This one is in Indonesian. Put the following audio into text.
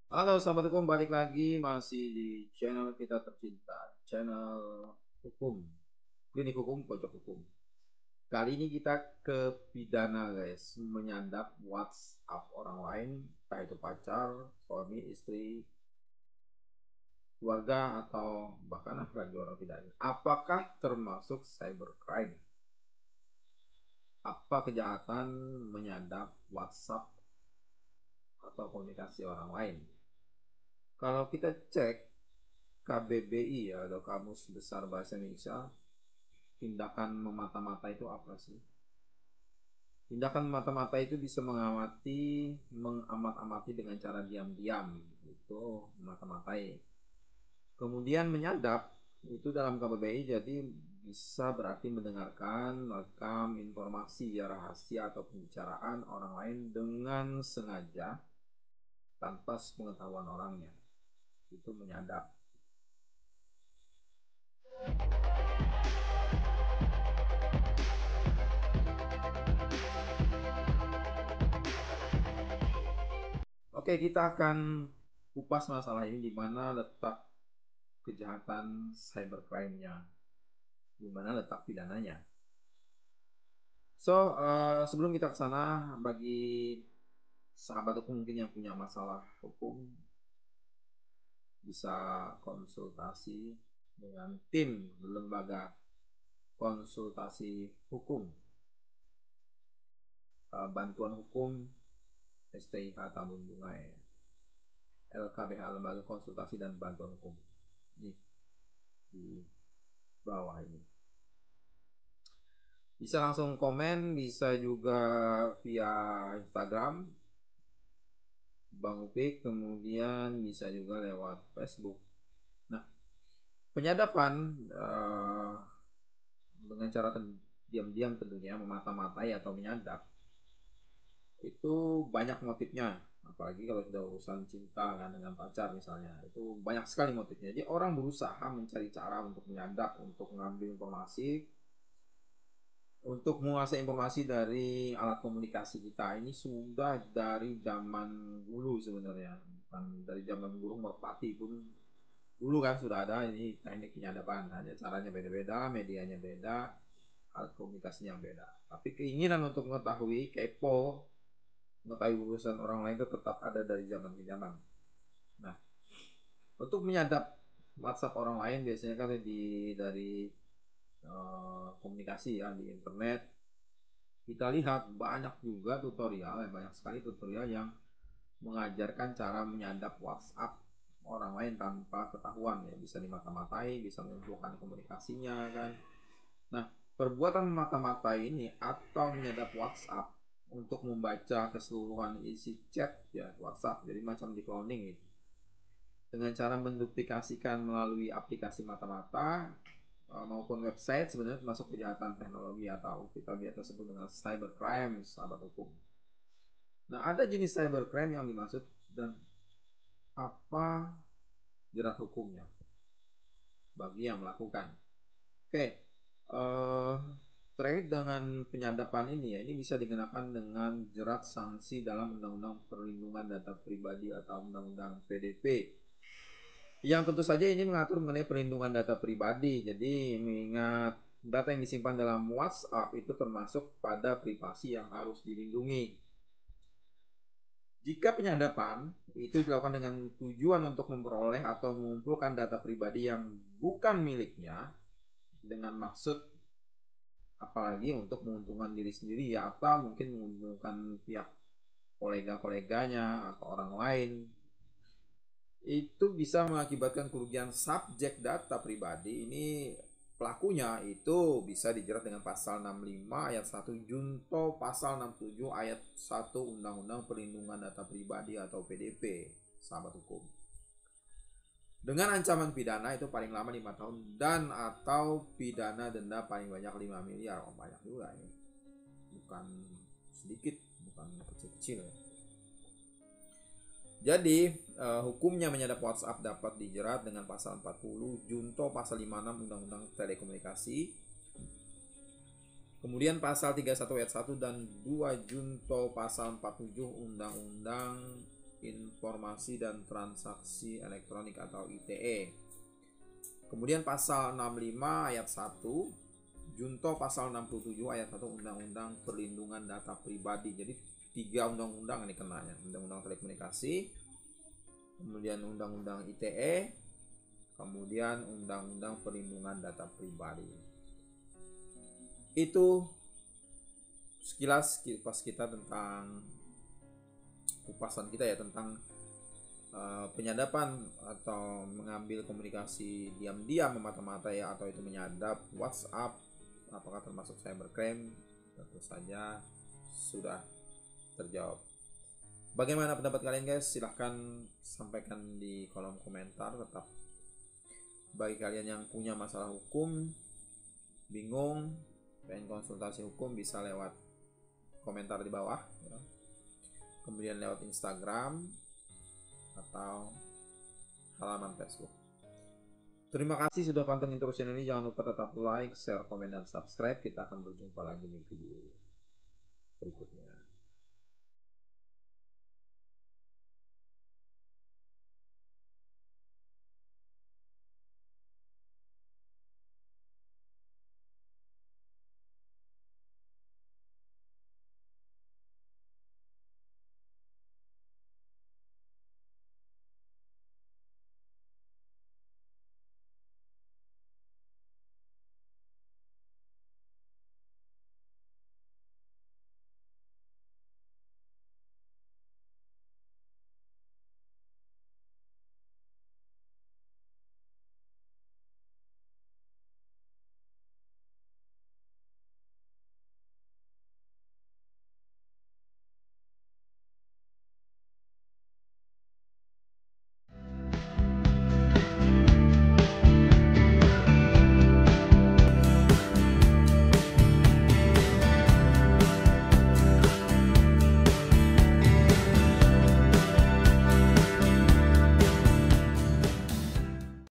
Halo, assalamualaikum. Balik lagi masih di channel kita tercinta, channel hukum, klinik hukum, pojok hukum. Kali ini kita ke pidana, guys, menyandap WhatsApp orang lain, entah itu pacar, suami, istri, keluarga, atau bahkan bagi orang tidak. Apakah termasuk cybercrime? Apa kejahatan menyandap WhatsApp atau komunikasi orang lain? Kalau kita cek KBBI ya, atau Kamus Besar Bahasa Indonesia, tindakan memata-mata itu apa sih? Tindakan memata-mata itu bisa mengamat-amati dengan cara diam-diam, itu memata-matai. Kemudian menyadap itu dalam KBBI jadi bisa berarti mendengarkan, merekam informasi ya rahasia atau pembicaraan orang lain dengan sengaja tanpa pengetahuan orangnya. Itu menyadap. Oke, kita akan kupas masalah ini di mana letak kejahatan cybercrime-nya, di mana letak pidananya. Sebelum kita ke sana, bagi sahabat hukum mungkin yang punya masalah hukum, bisa konsultasi dengan tim lembaga konsultasi hukum, bantuan hukum STIH Tambun Bungai, LKBH Lembaga Konsultasi dan Bantuan Hukum. Ini di bawah ini. Bisa langsung komen, bisa juga via Instagram Bang Upik, kemudian bisa juga lewat Facebook. Nah, penyadapan dengan cara diam-diam tentunya memata-matai atau menyadap itu banyak motifnya. Apalagi kalau sudah urusan cinta kan dengan pacar misalnya, itu banyak sekali motifnya. Jadi orang berusaha mencari cara untuk menyadap, untuk mengambil informasi, untuk menguasai informasi dari alat komunikasi kita. Ini sudah dari zaman dulu sebenarnya, bukan dari zaman burung merpati pun dulu kan sudah ada ini teknik penyadapan. Hanya caranya beda-beda, medianya beda, alat komunikasinya beda. Tapi keinginan untuk mengetahui, kepo, mengetahui urusan orang lain itu tetap ada dari zaman ke zaman. Nah, untuk menyadap WhatsApp orang lain biasanya kan dari komunikasi ya di internet. Kita lihat banyak juga tutorial, banyak sekali tutorial yang mengajarkan cara menyadap WhatsApp orang lain tanpa ketahuan ya, bisa dimata-matai, bisa menunjukkan komunikasinya kan. Nah, perbuatan memata-matai ini atau menyadap WhatsApp untuk membaca keseluruhan isi chat ya WhatsApp, jadi macam di cloning itu. Dengan cara menduplikasikan melalui aplikasi mata-mata maupun website sebenarnya termasuk kejahatan teknologi atau kita biasa sebut dengan cybercrime, sahabat hukum. Nah, ada jenis cybercrime yang dimaksud dan apa jerat hukumnya bagi yang melakukan. Oke, terkait dengan penyadapan ini ya, ini bisa dikenakan dengan jerat sanksi dalam Undang-Undang Perlindungan Data Pribadi atau Undang-Undang PDP. Yang tentu saja ini mengatur mengenai perlindungan data pribadi. Jadi mengingat data yang disimpan dalam WhatsApp itu termasuk pada privasi yang harus dilindungi. Jika penyadapan itu dilakukan dengan tujuan untuk memperoleh atau mengumpulkan data pribadi yang bukan miliknya dengan maksud apalagi untuk menguntungkan diri sendiri ya atau mungkin menguntungkan pihak kolega-koleganya atau orang lain, itu bisa mengakibatkan kerugian subjek data pribadi. Ini pelakunya itu bisa dijerat dengan pasal 65 ayat 1 junto pasal 67 ayat 1 Undang-Undang Perlindungan Data Pribadi atau PDP, sahabat hukum. Dengan ancaman pidana itu paling lama 5 tahun dan atau pidana denda paling banyak 5 miliar. Oh, banyak juga ini. Bukan sedikit, bukan kecil-kecil ya. Jadi, hukumnya menyadap WhatsApp dapat dijerat dengan pasal 40 junto pasal 56 Undang-Undang Telekomunikasi. Kemudian pasal 31 ayat 1 dan 2 junto pasal 47 Undang-Undang Informasi dan Transaksi Elektronik atau ITE. Kemudian pasal 65 ayat 1, junto pasal 67 ayat 1 Undang-Undang Perlindungan Data Pribadi. Jadi 3 undang-undang ini kenanya. Undang-Undang Telekomunikasi, kemudian Undang-Undang ITE, kemudian Undang-Undang Perlindungan Data Pribadi. Itu sekilas kipas kita tentang kupasan kita ya tentang penyadapan atau mengambil komunikasi diam-diam memata-mata ya, atau itu menyadap WhatsApp, apakah termasuk cybercrime? Tentu saja sudah terjawab. Bagaimana pendapat kalian guys? Silahkan sampaikan di kolom komentar. Tetap bagi kalian yang punya masalah hukum, bingung, pengen konsultasi hukum, bisa lewat komentar di bawah ya. Kemudian lewat Instagram atau halaman Facebook. Terima kasih sudah pantengin terus channel ini. Jangan lupa tetap like, share, komen, dan subscribe. Kita akan berjumpa lagi di video berikutnya.